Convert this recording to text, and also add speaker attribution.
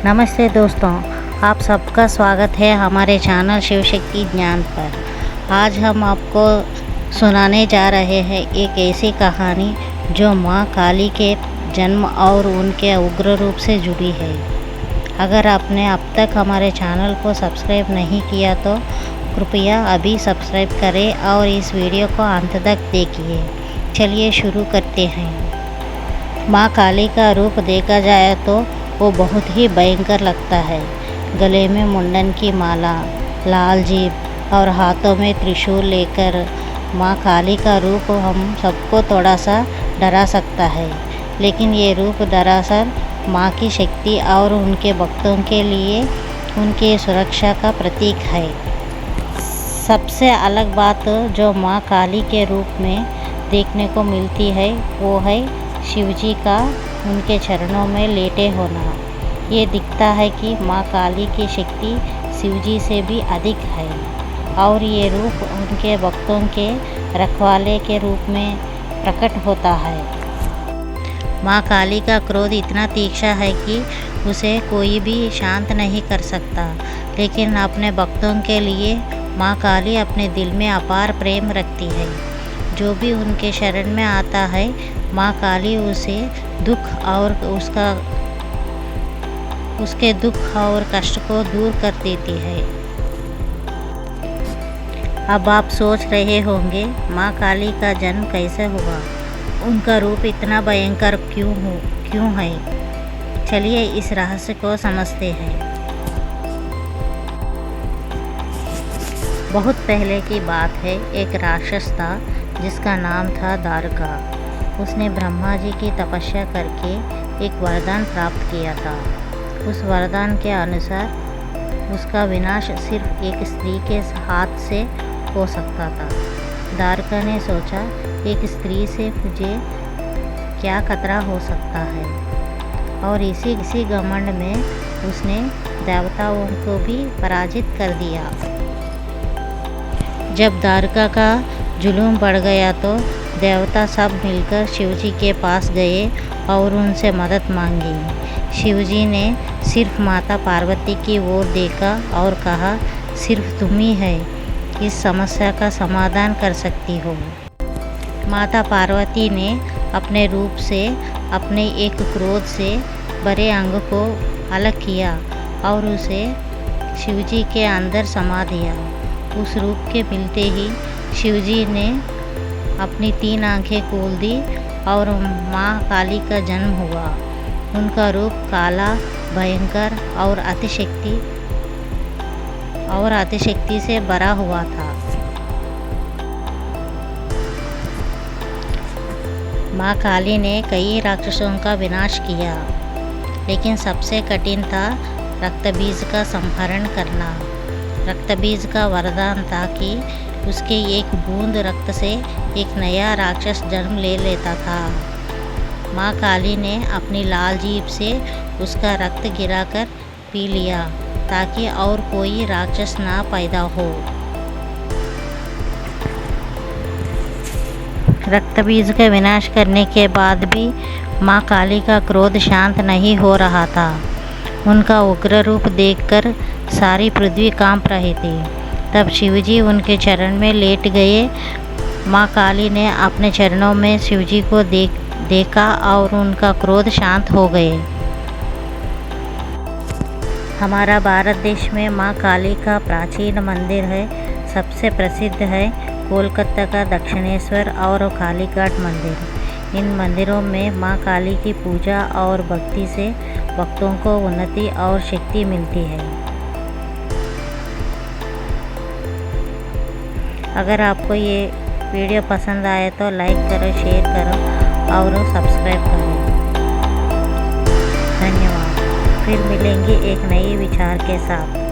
Speaker 1: नमस्ते दोस्तों, आप सबका स्वागत है हमारे चैनल शिव शक्ति ज्ञान पर। आज हम आपको सुनाने जा रहे हैं एक ऐसी कहानी जो माँ काली के जन्म और उनके उग्र रूप से जुड़ी है। अगर आपने अब तक हमारे चैनल को सब्सक्राइब नहीं किया तो कृपया अभी सब्सक्राइब करें और इस वीडियो को अंत तक देखिए। चलिए शुरू करते हैं। माँ काली का रूप देखा जाए तो वो बहुत ही भयंकर लगता है। गले में मुंडन की माला, लाल जीभ और हाथों में त्रिशूल लेकर माँ काली का रूप हम सबको थोड़ा सा डरा सकता है। लेकिन ये रूप दरअसल माँ की शक्ति और उनके भक्तों के लिए उनकी सुरक्षा का प्रतीक है। सबसे अलग बात जो माँ काली के रूप में देखने को मिलती है वो है शिवजी का उनके चरणों में लेटे होना। ये दिखता है कि माँ काली की शक्ति शिवजी से भी अधिक है और ये रूप उनके भक्तों के रखवाले के रूप में प्रकट होता है। माँ काली का क्रोध इतना तीखा है कि उसे कोई भी शांत नहीं कर सकता। लेकिन अपने भक्तों के लिए माँ काली अपने दिल में अपार प्रेम रखती है। जो भी उनके शरण में आता है माँ काली उसे दुख और उसके दुख और कष्ट को दूर कर देती है। अब आप सोच रहे होंगे माँ काली का जन्म कैसे हुआ, उनका रूप इतना भयंकर क्यों है। चलिए इस रहस्य को समझते हैं। बहुत पहले की बात है, एक राक्षस था जिसका नाम था द्वारका। उसने ब्रह्मा जी की तपस्या करके एक वरदान प्राप्त किया था। उस वरदान के अनुसार उसका विनाश सिर्फ एक स्त्री के हाथ से हो सकता था। द्वारका ने सोचा, एक स्त्री से मुझे क्या खतरा हो सकता है, और इसी घमंड में उसने देवताओं को भी पराजित कर दिया। जब द्वारका का जुलूम बढ़ गया तो देवता सब मिलकर शिवजी के पास गए और उनसे मदद मांगी। शिवजी ने सिर्फ माता पार्वती की ओर देखा और कहा, सिर्फ तुम ही है इस समस्या का समाधान कर सकती हो। माता पार्वती ने अपने रूप से अपने एक क्रोध से भरे अंग को अलग किया और उसे शिवजी के अंदर समा दिया। उस रूप के मिलते ही शिवजी ने अपनी 3 आंखें खोल दी और माँ काली का जन्म हुआ। उनका रूप काला, भयंकर और अतिशक्ति से भरा हुआ था। माँ काली ने कई राक्षसों का विनाश किया, लेकिन सबसे कठिन था रक्तबीज का संहरण करना। रक्तबीज का वरदान था कि उसके एक बूंद रक्त से एक नया राक्षस जन्म ले लेता था। माँ काली ने अपनी लाल जीभ से उसका रक्त गिराकर पी लिया ताकि और कोई राक्षस ना पैदा हो। रक्तबीज का विनाश करने के बाद भी माँ काली का क्रोध शांत नहीं हो रहा था। उनका उग्र रूप देखकर सारी पृथ्वी कांप रही थी। तब शिवजी उनके चरण में लेट गए। माँ काली ने अपने चरणों में शिवजी को देखा और उनका क्रोध शांत हो गए। हमारा भारत देश में माँ काली का प्राचीन मंदिर है। सबसे प्रसिद्ध है कोलकाता का दक्षिणेश्वर और कालीघाट मंदिर। इन मंदिरों में माँ काली की पूजा और भक्ति से भक्तों को उन्नति और शक्ति मिलती है। अगर आपको ये वीडियो पसंद आए तो लाइक करो, शेयर करो और सब्सक्राइब करो। धन्यवाद। फिर मिलेंगे एक नए विचार के साथ।